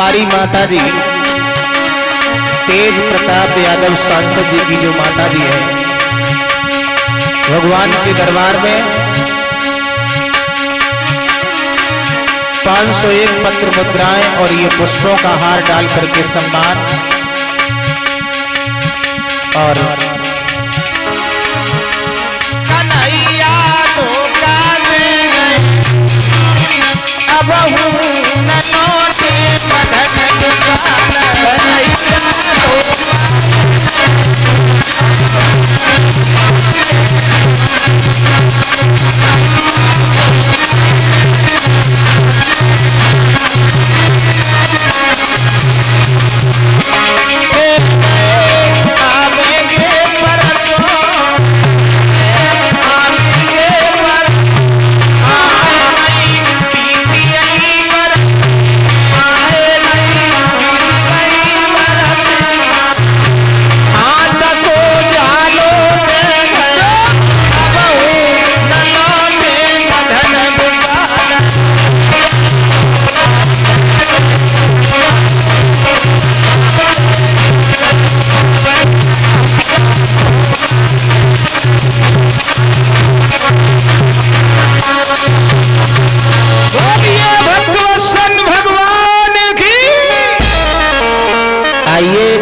हमारी माता जी तेज प्रताप यादव सांसद जी की जो माता जी है, भगवान के दरबार में 501 पत्र मुद्राएं और ये पुष्पों का हार डाल करके सम्मान और कन्हैया अब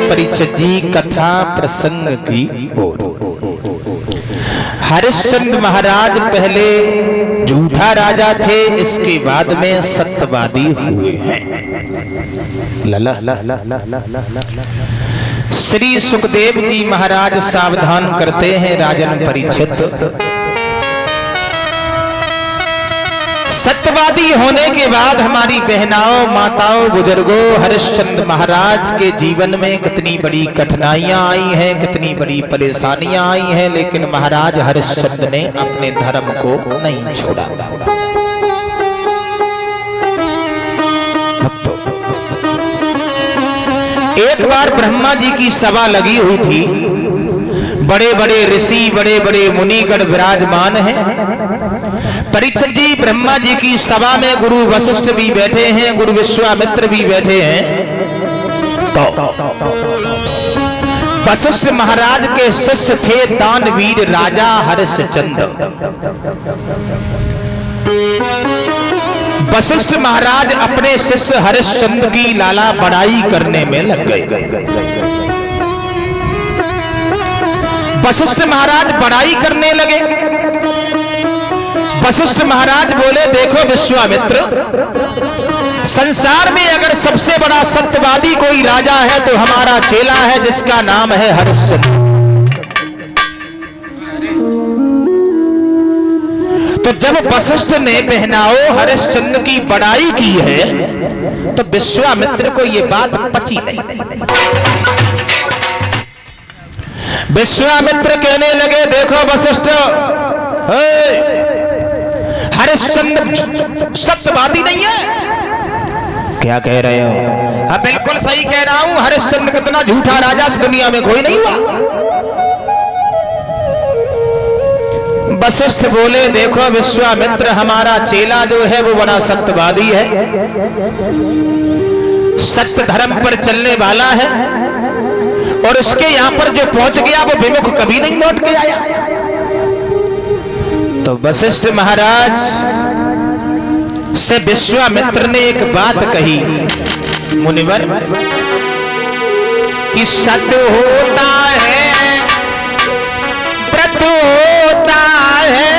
परिषद जी कथा प्रसंग की ओर। हरिश्चंद्र महाराज पहले झूठा राजा थे, इसके बाद में सत्यवादी हुए हैं। लला श्री सुखदेव जी महाराज सावधान करते हैं राजन परीक्षित, सत्यवादी होने के बाद हमारी बहनाओं, माताओं, बुजुर्गों, हरिश्चंद्र महाराज के जीवन में कितनी बड़ी कठिनाइयां आई हैं, कितनी बड़ी परेशानियां आई हैं, लेकिन महाराज हरिश्चंद्र ने अपने धर्म को नहीं छोड़ा। एक बार ब्रह्मा जी की सभा लगी हुई थी, बड़े बड़े ऋषि, बड़े बड़े मुनिगण विराजमान हैं। परीक्षित जी ब्रह्मा जी की सभा में गुरु वशिष्ठ भी बैठे हैं, गुरु विश्वामित्र भी बैठे हैं। तो वशिष्ठ महाराज के शिष्य थे दानवीर राजा हरिश्चंद्र। वशिष्ठ महाराज अपने शिष्य हरिश्चंद्र की लाला बड़ाई करने में लग गए। वशिष्ठ महाराज बड़ाई करने लगे। वशिष्ठ महाराज बोले, देखो विश्वामित्र, संसार में अगर सबसे बड़ा सत्यवादी कोई राजा है तो हमारा चेला है, जिसका नाम है हरिश्चंद्र। तो जब वशिष्ठ ने बहनाओं हरिश्चंद्र की बड़ाई की है तो विश्वामित्र को यह बात पची नहीं। विश्वामित्र कहने लगे, देखो वशिष्ठ, हरिश्चंद्र सत्यवादी नहीं है। क्या कह रहे हो? हाँ बिल्कुल सही कह रहा हूं, हरिश्चंद्र कितना झूठा राजा इस दुनिया में कोई नहीं हुआ। वशिष्ठ बोले, देखो विश्वामित्र, हमारा चेला जो है वो बड़ा सत्यवादी है, सत्य धर्म पर चलने वाला है, और उसके यहां पर जो पहुंच गया वो विमुख कभी नहीं लौट के आया। तो वशिष्ठ महाराज से विश्वामित्र ने एक बात कही, मुनिवर, कि सत्य होता है, व्रत होता है,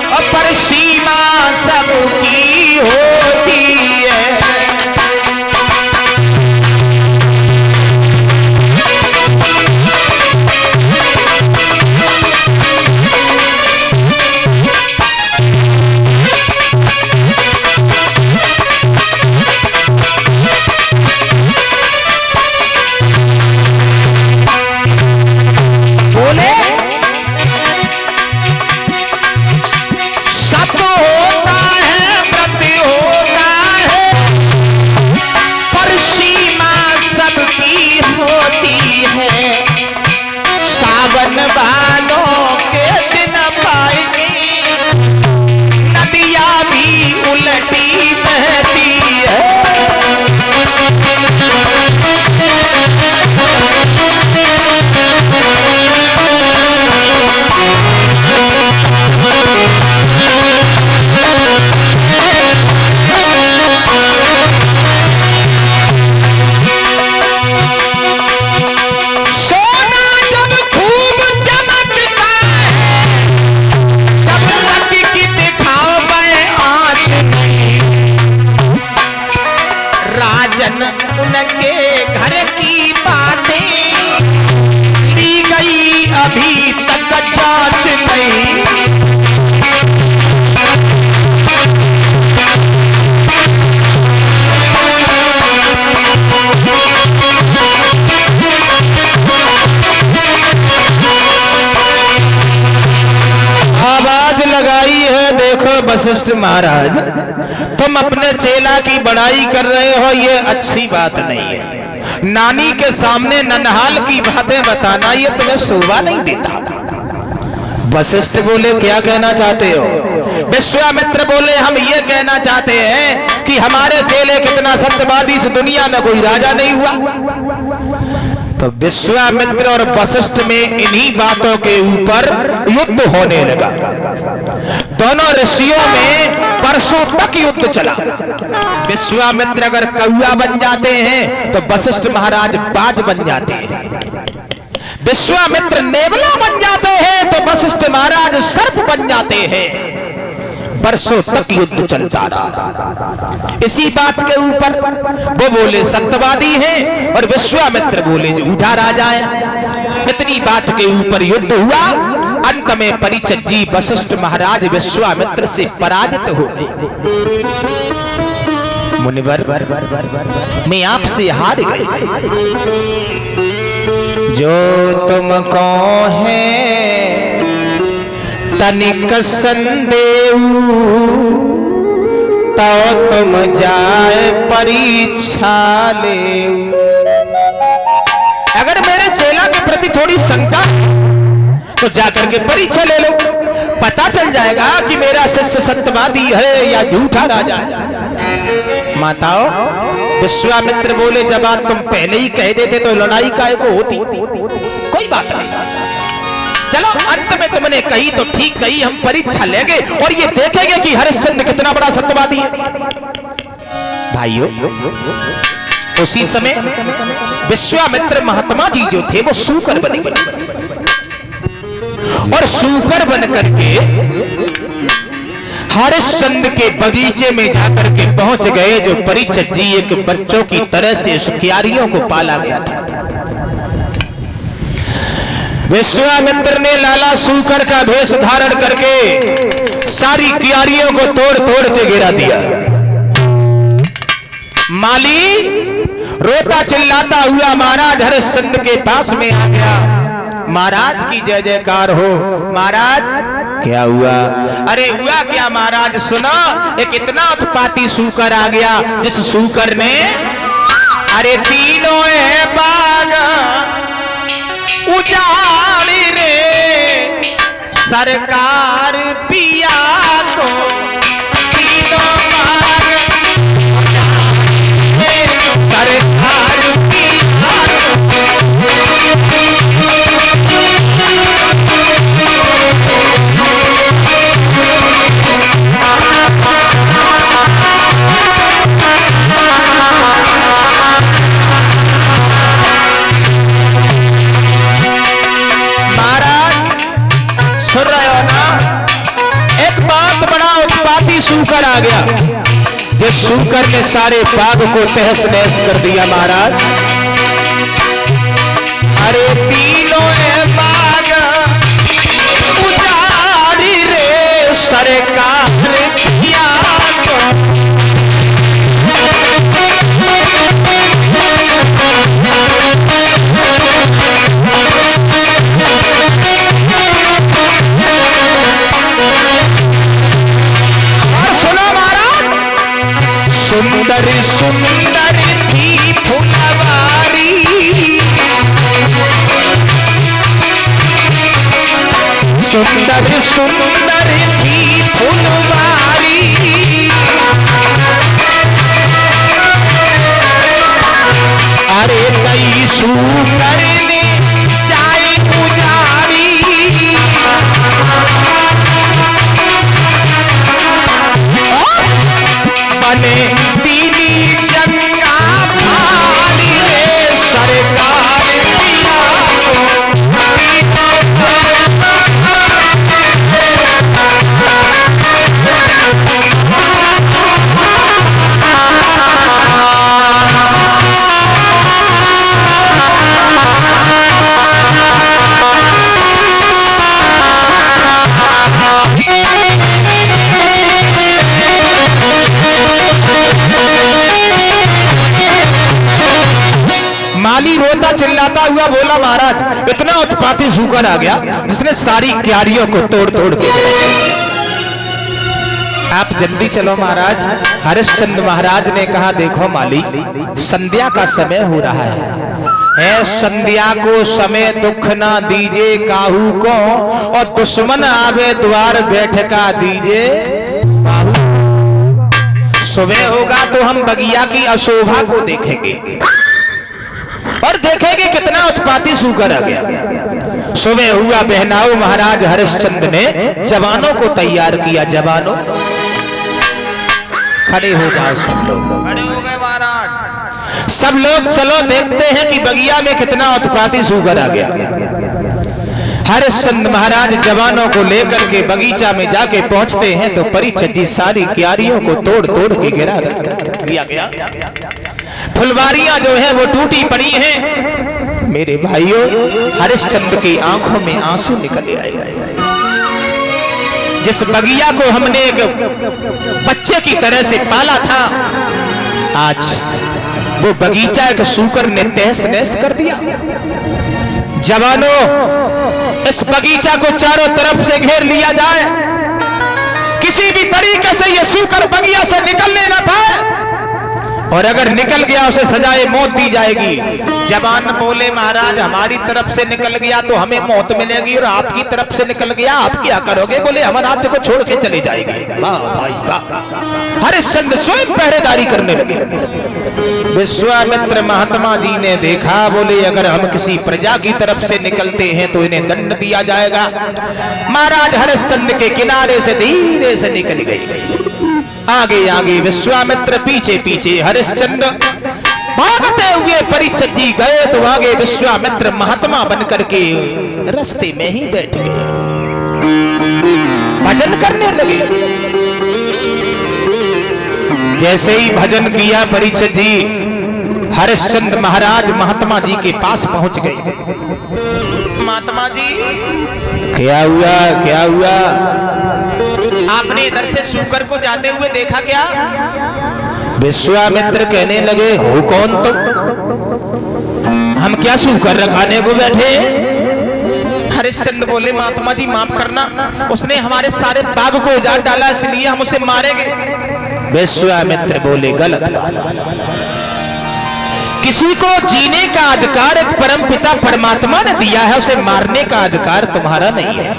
और पर सीमा सबकी होती है। बोले, सत्य होता है, महाजन उनके घर की बातें ली गई अभी तक जांच नहीं। आवाज लगाई है, देखो वशिष्ठ महाराज, तुम अपने चेला की बड़ाई कर रहे हो, ये अच्छी बात नहीं है। नानी के सामने ननहाल की बातें बताना ये तुम्हें शोभा नहीं देता। वशिष्ठ बोले क्या कहना चाहते हो? विश्वामित्र बोले हम ये कहना चाहते हैं कि हमारे चेले कितना सत्यवादी, इस दुनिया में कोई राजा नहीं हुआ। तो विश्वामित्र और वशिष्ठ में इन्हीं बातों के ऊपर युद्ध होने लगा। दोनों ऋषियों में वर्षों तक युद्ध चला। विश्वामित्र अगर कौआ बन जाते हैं तो वशिष्ठ महाराज बाज बन जाते हैं। विश्वामित्र नेवला बन जाते हैं तो वशिष्ठ महाराज सर्प बन जाते हैं। वर्षों तक युद्ध चलता रहा इसी बात के ऊपर। वो बोले सत्यवादी हैं और विश्वामित्र बोले झूठा राजा है। इतनी बात के ऊपर युद्ध हुआ। अंत में परीक्षित जी वशिष्ठ महाराज विश्वामित्र से पराजित हो गए। मुनिवर मैं आपसे हार गए। जो तुमको है तनिक संदेह तो तुम जाए परीक्षा ले। अगर मेरे चेला के प्रति थोड़ी शंका तो जाकर के परीक्षा ले लो, पता चल जाएगा कि मेरा शिष्य सत्यवादी है या झूठा राजा है। माताओं, विश्वामित्र बोले जब बात तुम पहले ही कह देते तो लड़ाई काहे को होती। कोई बात नहीं, चलो अंत में तुमने कही तो ठीक कही, हम परीक्षा लेंगे और ये देखेंगे कि हरिश्चंद्र कितना बड़ा सत्यवादी है। भाइयों, उसी समय विश्वामित्र महात्मा जी जो थे वो सूकर बन गए और सूकर बन करके हरिश्चंद्र के बगीचे में जाकर के पहुंच गए। जो परीक्षित जी एक बच्चों की तरह से उस क्यारियों को पाला गया था। विश्वामित्र ने लाला सूकर का भेष धारण करके सारी क्यारियों को तोड़ तोड़ के गिरा दिया। माली रोता चिल्लाता हुआ महाराज हरिश्चंद्र के पास में आ गया। महाराज की जय जयकार हो। महाराज क्या हुआ? अरे हुआ क्या महाराज, सुनो, एक इतना उत्पाती सूकर आ गया जिस सूकर ने अरे तीनों बाग उजाड़ी रे सरकार पिया को। तीनों बाग उजाड़ी रे सरकार पिया को। सूकर आ गया जिस सूकर ने सारे बाग को तहस नहस कर दिया। महाराज अरे तीनों बाग उजाड़ी रे सरकार पिया को। सुंदर सुंदर थी फुलवारी, सुंदर सुंदर थी फुलवारी। अरे कई सूकर ने जाए पुजारी। बने दीनी जंगा भाली रे सरकार पिया को। ही रोता चिल्लाता हुआ बोला, महाराज इतना उत्पाती सूकर आ गया जिसने सारी क्यारियों को तोड़ तोड़ के, आप जल्दी चलो महाराज। हरिश्चंद्र महाराज ने कहा, देखो माली, संध्या का समय हो रहा है, संध्या को समय दुख ना दीजे काहू को, और दुश्मन आवे द्वार बैठका दीजे बाहू। सुबह होगा तो हम बगिया की अशोभा को देखेंगे और देखेंगे कितना उत्पाती सूकर आ गया। सुबह हुआ, बहनाओ महाराज हरिश्चंद्र ने जवानों को तैयार किया। जवानों खड़े हो जाओ, सब लोग खड़े हो गए महाराज। सब लोग चलो देखते हैं कि बगिया में कितना उत्पाती सूकर आ गया। हरिश्चंद्र महाराज जवानों को लेकर के बगीचा में जाके पहुंचते हैं तो परीक्षित जी सारी क्यारियों को तोड़ तोड़ के गिरा दिया गया। फुलवारियां जो है वो टूटी पड़ी हैं। मेरे भाइयों, हरिश्चंद्र की आंखों में आंसू निकल आए। जिस बगिया को हमने एक बच्चे की तरह से पाला था, आज वो बगीचा एक सूकर ने तहस नहस कर दिया। जवानों, इस बगीचा को चारों तरफ से घेर लिया जाए, किसी भी तरीके से ये सूकर बगिया से निकलने न पाए, और अगर निकल गया उसे सजाए मौत दी जाएगी। जवान बोले, महाराज हमारी तरफ से निकल गया तो हमें मौत मिलेगी, और आपकी तरफ से निकल गया आप क्या करोगे? बोले, हम राज्य को छोड़ के चले जाएंगे। वाह भाई वाह। हरिश्चंद्र स्वयं पहरेदारी करने लगे। विश्वामित्र महात्मा जी ने देखा, बोले अगर हम किसी प्रजा की तरफ से निकलते हैं तो इन्हें दंड दिया जाएगा। महाराज हरिश्चंद्र के किनारे से धीरे से निकल गई। आगे आगे विश्वामित्र, पीछे पीछे हरिश्चंद्र। भागते हुए परीक्षित जी गए तो आगे विश्वामित्र महात्मा बनकर के रास्ते में ही बैठ गए, भजन करने लगे। जैसे ही भजन किया परीक्षित जी, हरिश्चंद्र महाराज महात्मा जी के पास पहुंच गए। महात्मा जी, क्या हुआ क्या हुआ? आपने इधर से सूकर को जाते हुए देखा क्या? विश्वामित्र कहने लगे, हो कौन तुम? हम क्या सूकर रखाने को बैठे? हरिश्चंद्र बोले, महात्मा जी माफ करना, उसने हमारे सारे बाग को उजाड़ डाला, इसलिए हम उसे मारेंगे। विश्वामित्र बोले, गलत। किसी को जीने का अधिकार एक परमपिता परमात्मा ने दिया है, उसे मारने का अधिकार तुम्हारा नहीं है।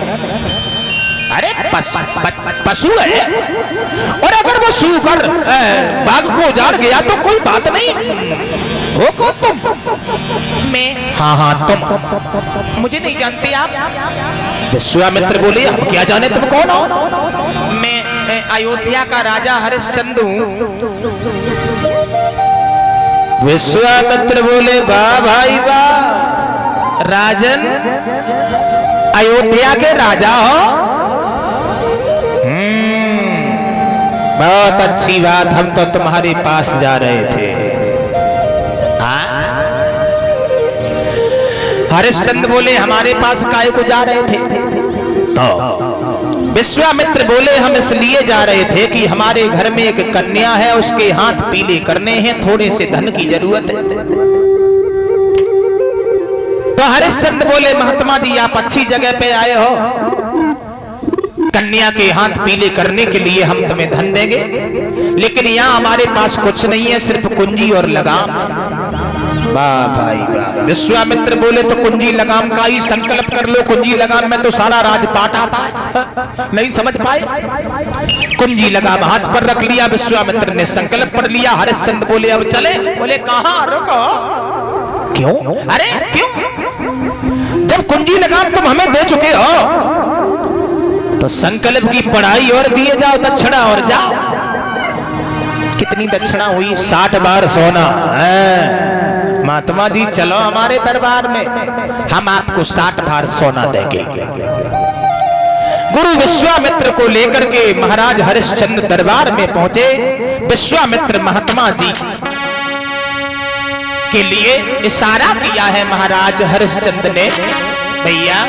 अरे पशु है, और अगर वो सूकर बाघ को उजाड़ गया तो कोई बात नहीं। वो कौन तुम? मैं। हाँ तुम। मुझे नहीं जानते आप? विश्वामित्र बोले, हम क्या जाने तुम कौन हो? मैं अयोध्या का राजा हरिश्चंद्र हूँ। विश्वामित्र बोले, वाह भाई वाह, राजन अयोध्या के राजा हो? बहुत अच्छी बात, हम तो तुम्हारे पास जा रहे थे। हरिश्चंद्र बोले, हमारे पास काहे को जा रहे थे? तो विश्वामित्र बोले, हम इसलिए जा रहे थे कि हमारे घर में एक कन्या है, उसके हाथ पीले करने हैं, थोड़े से धन की जरूरत है। तो हरिश्चंद्र बोले, महात्मा जी आप अच्छी जगह पे आए हो, कन्या के हाथ पीले करने के लिए हम तुम्हें धन देंगे, लेकिन यहाँ हमारे पास कुछ नहीं है, सिर्फ कुंजी और लगाम। वाह भाई वाह। विश्वामित्र बोले, तो कुंजी लगाम का ही संकल्प कर लो, कुंजी लगाम में तो सारा राजपाट आता है। नहीं समझ पाए? कुंजी लगाम हाथ पर रख लिया, विश्वामित्र ने संकल्प कर लिया। हरिश्चंद्र बोले, अब चले? बोले, कहाँ? रुको। क्यों? अरे क्यों? जब कुंजी लगाम तुम हमें दे चुके हो तो संकल्प की पढ़ाई और दिए जाओ, दक्षिणा और जाओ। कितनी दक्षिणा हुई? 60 बार सोना। महात्मा जी चलो हमारे दरबार में, हम आपको 60 बार सोना देंगे। गुरु विश्वामित्र को लेकर के महाराज हरिश्चंद्र दरबार में पहुंचे। विश्वामित्र महात्मा जी के लिए इशारा किया है महाराज हरिश्चंद्र ने, भैया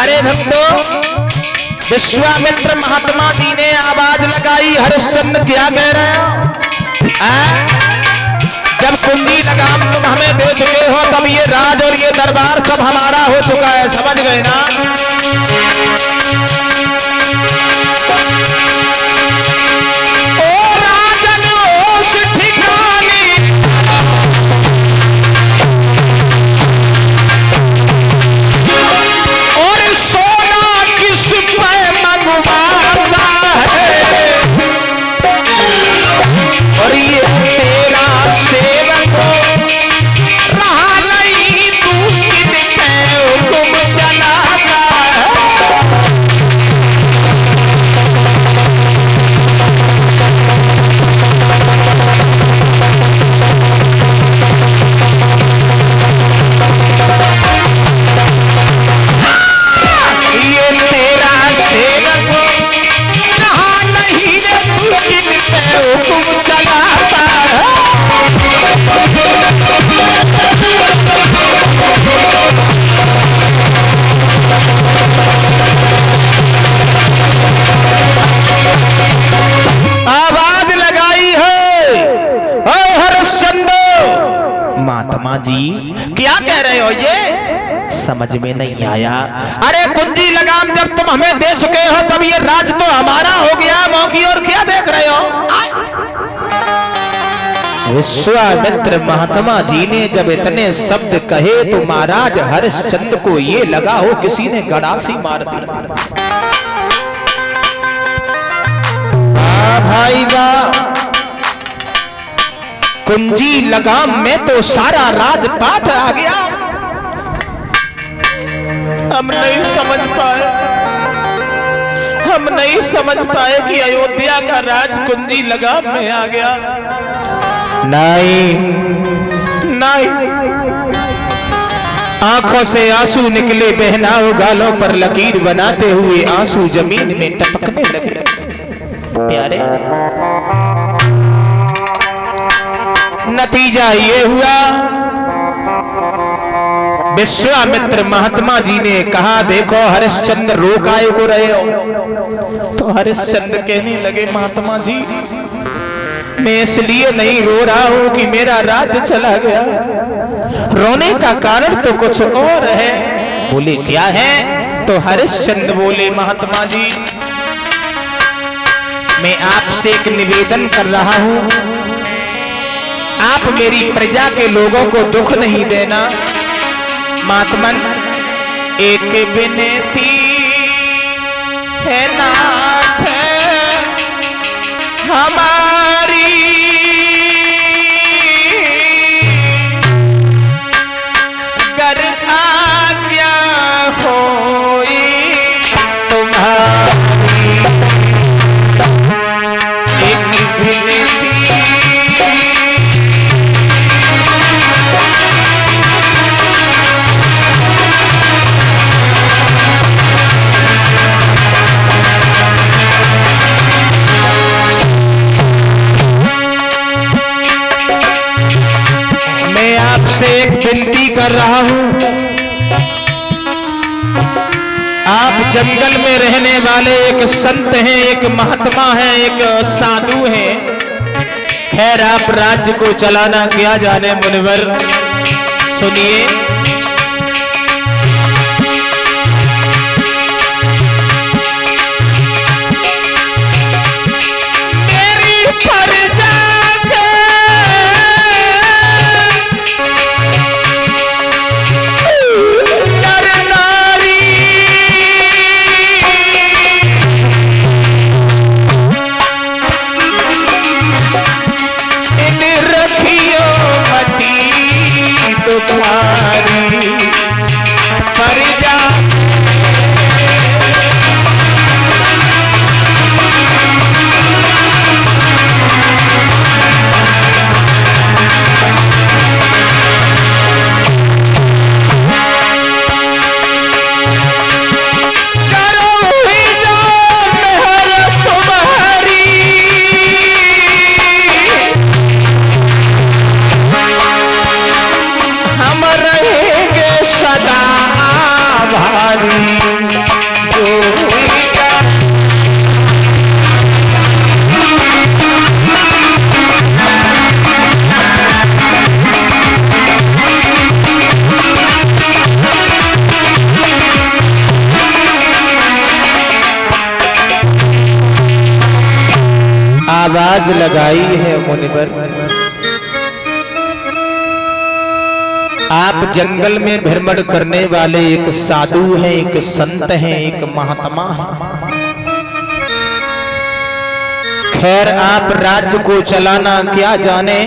प्यारे भक्तों, विश्वामित्र महात्मा जी ने आवाज लगाई, हरिश्चंद्र क्या कह रहे हो? जब कुंडी लगाम तुम हमें दे चुके हो, तब ये राज और ये दरबार सब हमारा हो चुका है, समझ गए ना? ओ राजन ओस ठिकाने, और सोना किस पे मंगवाता है, और ये तेरा सेवक रहा नहीं, तू किन पे हुक्म चलाता है। ये तेरा सेवक रहा नहीं, तू किन पे हुक्म चलाता है। आवाज लगाई है, ओ हरिश्चंद्र। महात्मा जी क्या कह रहे हो? ये समझ में नहीं आया। अरे कुंजी लगाम जब तुम हमें दे चुके हो, तब ये राज तो हमारा हो गया, मौकी और क्या देख रहे हो? विश्वामित्र महात्मा जी ने जब इतने शब्द कहे तो महाराज हरिश्चंद्र को ये लगा हो किसी ने गड़ासी मार दी। भाई वाह, कुंजी लगाम में तो सारा राजपाट आ गया। हम नहीं समझ पाए, हम नहीं समझ पाए कि अयोध्या का राज कुंजी लगाम में आ गया। नहीं नहीं, आंखों से आंसू निकले, बहनाओं गालों पर लकीर बनाते हुए आंसू जमीन में टपकने लगे। प्यारे, नतीजा ये हुआ, विश्वामित्र महात्मा जी ने कहा, देखो हरिश्चंद्र रो काहे को रहे हो? तो हरिश्चंद्र कहने लगे, महात्मा जी मैं इसलिए नहीं रो रहा हूं कि मेरा राज्य चला गया, रोने का कारण तो कुछ और है। बोले क्या है? तो हरिश्चंद्र बोले, महात्मा जी मैं आपसे एक निवेदन कर रहा हूं, आप मेरी प्रजा के लोगों को दुख नहीं देना। महात्मन एक विनती है नाथ हमारी, कर आज्ञा होई तुम्हारी, एक विनती आपसे एक विनती कर रहा हूं। आप जंगल में रहने वाले एक संत हैं, एक महात्मा हैं, एक साधु हैं। खैर आप राज्य को चलाना क्या जाने मुनिवर, सुनिए। मेरी प्रजा तुम्हारी आवाज लगाई है मुनिवर। आप जंगल में भ्रमण करने वाले एक साधु हैं, एक संत हैं, एक महात्मा हैं। खैर आप राज्य को चलाना क्या जाने,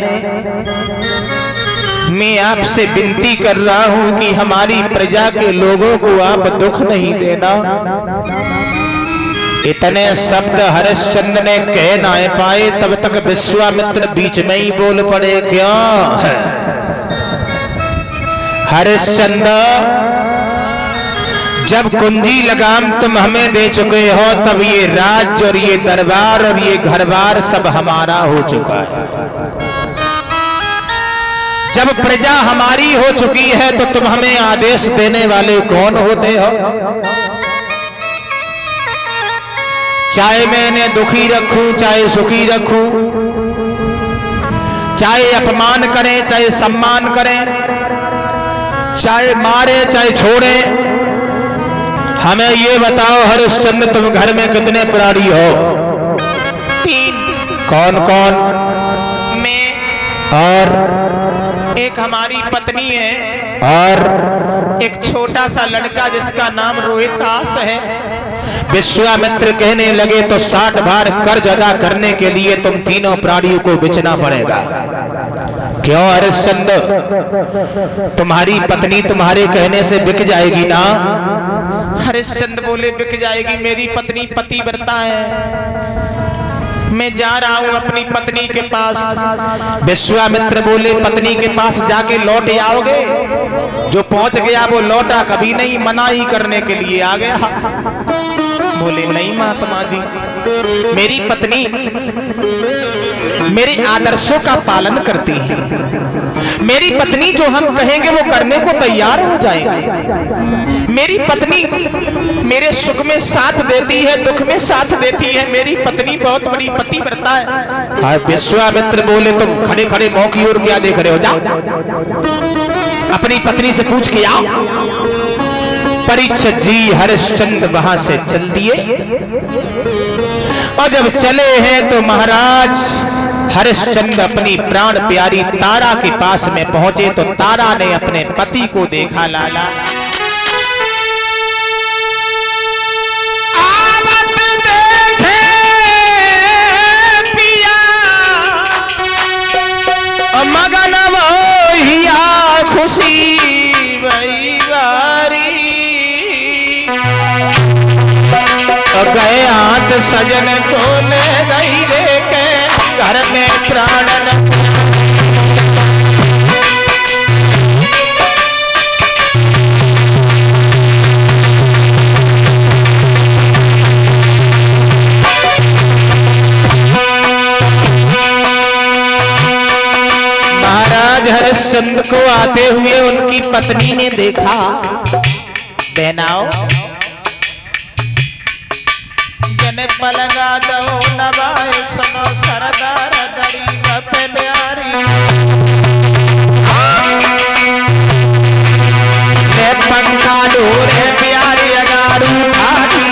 मैं आपसे विनती कर रहा हूं कि हमारी प्रजा के लोगों को आप दुख नहीं देना। इतने शब्द हरिश्चंद्र ने कह ना पाए, तब तक विश्वामित्र बीच में ही बोल पड़े, क्या है हरिश्चंद्र, जब कुंजी लगाम तुम हमें दे चुके हो, तब ये राज्य और ये दरबार और ये घरबार सब हमारा हो चुका है। जब प्रजा हमारी हो चुकी है तो तुम हमें आदेश देने वाले कौन होते हो? चाहे मैं इन्हें दुखी रखूं, चाहे सुखी रखूं, चाहे अपमान करें, चाहे सम्मान करें, चाहे मारे, चाहे छोड़े, हमें ये बताओ हरिश्चंद्र, तुम घर में कितने प्राणी हो? 3। कौन कौन? मैं, और एक हमारी पत्नी है, और एक छोटा सा लड़का जिसका नाम रोहितास है। विश्वामित्र कहने लगे, तो 60 बार कर्ज अदा करने के लिए तुम तीनों प्राणियों को बेचना पड़ेगा। क्यों हरिश्चंद्र, तुम्हारी पत्नी तुम्हारे कहने से बिक जाएगी ना? हरिश्चंद्र बोले, बिक जाएगी, मेरी पत्नी पतिव्रता है, मैं जा रहा हूं अपनी पत्नी के पास। विश्वामित्र बोले, पत्नी के पास जाके लौट आओगे? जो पहुंच गया वो लौटा कभी नहीं, मनाही करने के लिए आ गया। बोले, नहीं महात्मा जी, मेरी पत्नी मेरे आदर्शों का पालन करती है, मेरी पत्नी जो हम कहेंगे वो करने को तैयार हो जाएगी, मेरी पत्नी मेरे सुख में साथ देती है, दुख में साथ देती है, मेरी पत्नी बहुत बड़ी पतिव्रता है। विश्वामित्र बोले, तुम खड़े खड़े मुंह की ओर क्या देख रहे हो? जाओ अपनी पत्नी से पूछ के आओ। परीक्षित जी हरिश्चंद्र वहां से चल दिए, और जब चले हैं तो महाराज हरिश्चंद्र अपनी प्राण प्यारी तारा के पास में पहुंचे, तो तारा ने अपने पति को देखा। लाला मगन वोहिया खुशी वही बारी, गए हाथ सजन को ले गई रे के घर में प्राण महाराज हरिश्चंद्र को आते हुए उनकी पत्नी ने देखा। बहनाओ, जने पलंगा दो नवाए, सुनो सरदार गरीब पे न्यारी, ले पंखा डोरे प्यारी अगारू भारी,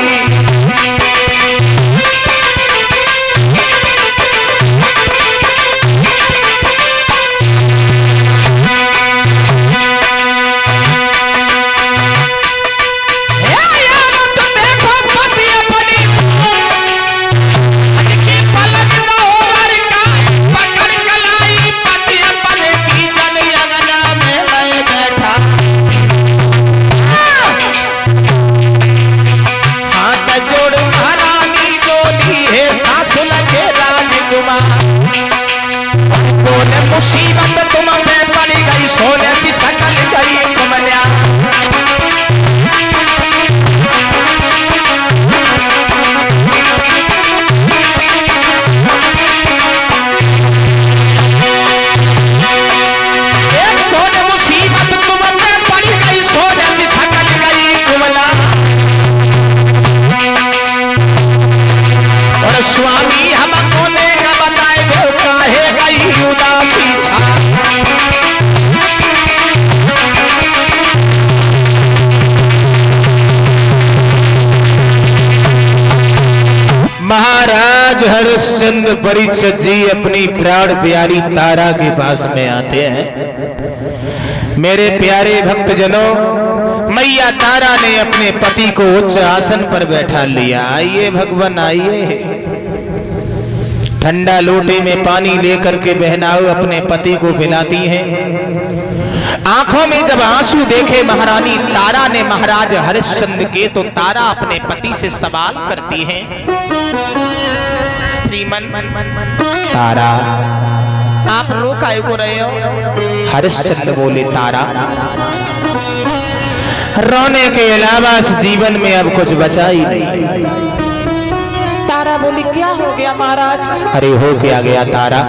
मुसीबत तुम पे पड़ी गई, सोने सी सकल गई कमलिया। मुसीबत तुम पे पड़ी गई, सोने सी सकल गई कमला। और स्वामी हमको ने का बताए दो, काहे गई उदासी छा। महाराज हरिश्चंद्र परीक्षित जी अपनी प्राण प्यारी तारा के पास में आते हैं। मेरे प्यारे भक्तजनों, मैया तारा ने अपने पति को उच्च आसन पर बैठा लिया। आइए भगवान आइए। ठंडा लोटे में पानी लेकर के बहनाओ अपने पति को पिलाती हैं। आंखों में जब आंसू देखे महारानी तारा ने महाराज हरिश्चंद्र के, तो तारा अपने पति से सवाल करती है, श्रीमन तारा आप रो काहे को रहे हो? हरिश्चंद्र बोले, तारा रोने के अलावा इस जीवन में अब कुछ बचा ही नहीं। तारा बोली, क्या हो गया महाराज? अरे हो क्या गया तारा,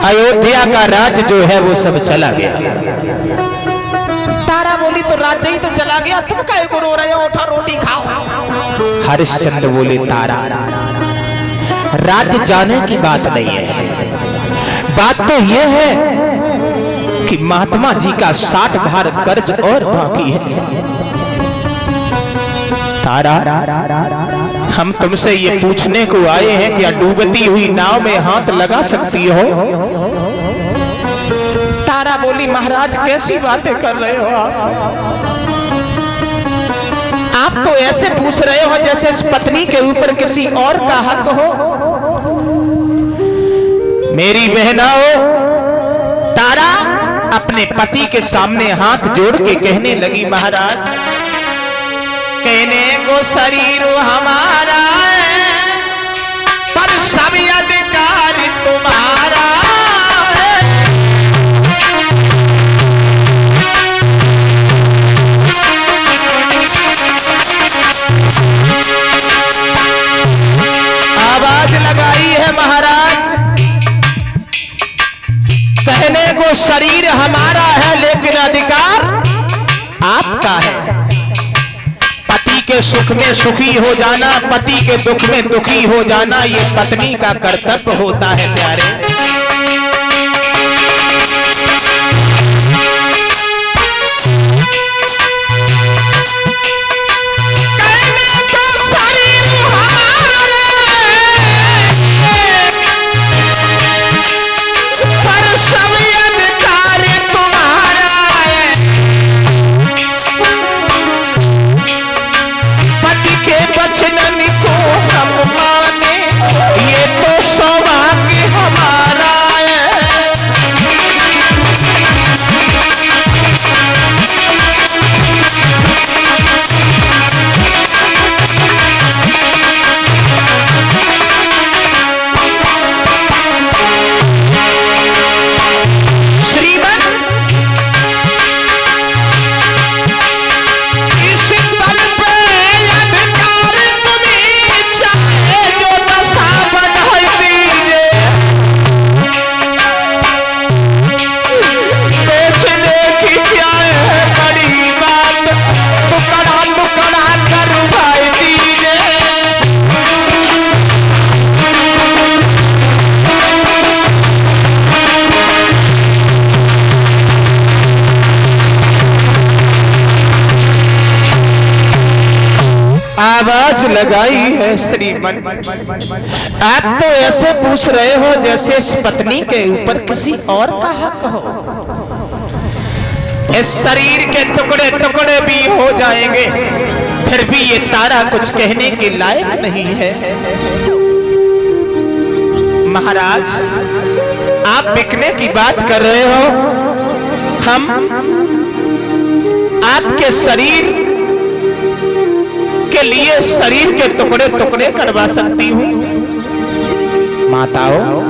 अयोध्या का राज्य जो है वो सब चला गया। तारा बोली, तो राज्य ही तो चला गया, तुम काहे को रो रहे हो? उठो रोटी खाओ। हरिश्चंद्र बोले, तारा राज्य जाने की बात नहीं है, बात तो यह है कि महात्मा जी का 60 भार कर्ज और बाकी है। तारा हम तुमसे ये पूछने को आए हैं, क्या डूबती हुई नाव में हाथ लगा सकती हो? तारा बोली, महाराज कैसी बातें कर रहे हो आप तो ऐसे पूछ रहे हो जैसे इस पत्नी के ऊपर किसी और का हक हो। मेरी बहनाओ, तारा अपने पति के सामने हाथ जोड़ के कहने लगी, महाराज कहने को शरीर हमारा है, पर सब अधिकार तुम्हारा है। आवाज लगाई है महाराज, कहने को शरीर हमारा है लेकिन अधिकार आपका है। पति के सुख में सुखी हो जाना, पति के दुख में दुखी हो जाना, ये पत्नी का कर्तव्य होता है प्यारे। आवाज लगाई है श्रीमन, आप तो ऐसे पूछ रहे हो जैसे इस पत्नी के ऊपर किसी और का हक हो। इस शरीर के टुकड़े टुकड़े भी हो जाएंगे, फिर भी ये तारा कुछ कहने के लायक नहीं है। महाराज आप बिकने की बात कर रहे हो, हम आपके शरीर के लिए शरीर के टुकड़े टुकड़े करवा सकती हूँ। माताओं,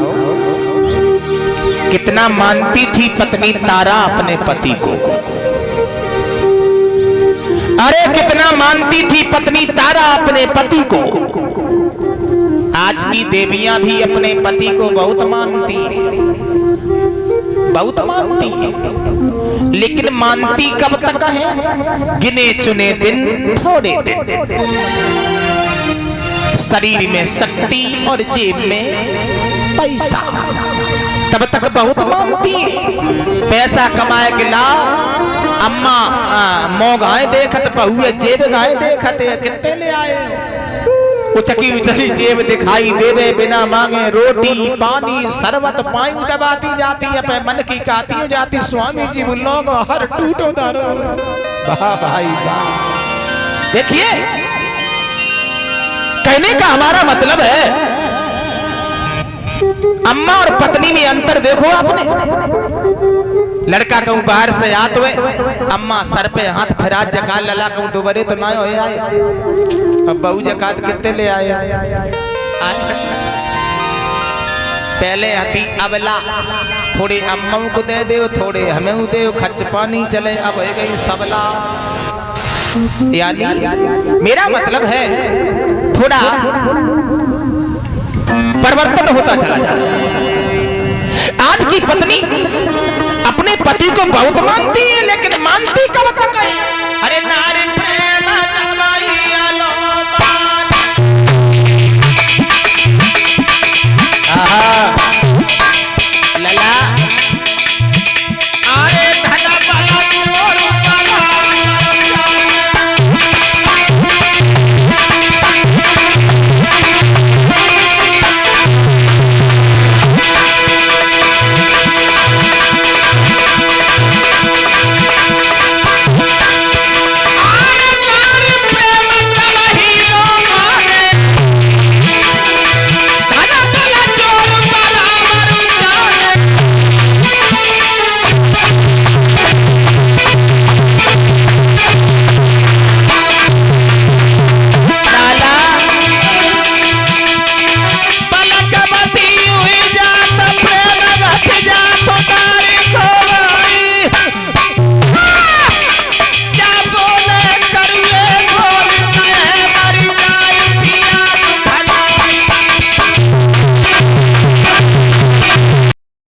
कितना मानती थी पत्नी तारा अपने पति को, अरे कितना मानती थी पत्नी तारा अपने पति को। आज की देवियां भी अपने पति को बहुत मानती है, बहुत मानती है, लेकिन मानती कब तक है? गिने चुने दिन, थोड़े दिन। शरीर में शक्ति और जेब में पैसा, तब तक बहुत मानती है। पैसा कमाए के ला अम्मा मो गाय देखत बहुए जेब गाय देखत, कितने ले आए हो? उचकी उचकी जेब दिखाई देवे, बिना मांगे रोटी पानी शरबत पायू दबाती जाती है, पे मन की कहती हो जाती, स्वामी जी बुल्लो हर टूटो दारो। वाह भाई वाह। देखिए कहने का हमारा मतलब है, अम्मा और पत्नी में अंतर देखो आपने। लड़का कहूं बाहर से आत हुए, अम्मा सर पे हाथ फिरा जका लला कहूं दोबारे तो ना हो आए, अब बहू जकात कितने ले आए। पहले हती अबला, थोड़े अम्मा को दे दे, थोड़े हमें दे, खर्च पानी चले, अब हो गई सबला। यानी मेरा मतलब है थोड़ा परिवर्तन होता चला जा रहा है। आज की पत्नी अपने पति को बहुत मानती है, लेकिन मानती कब तक है? अरे नारे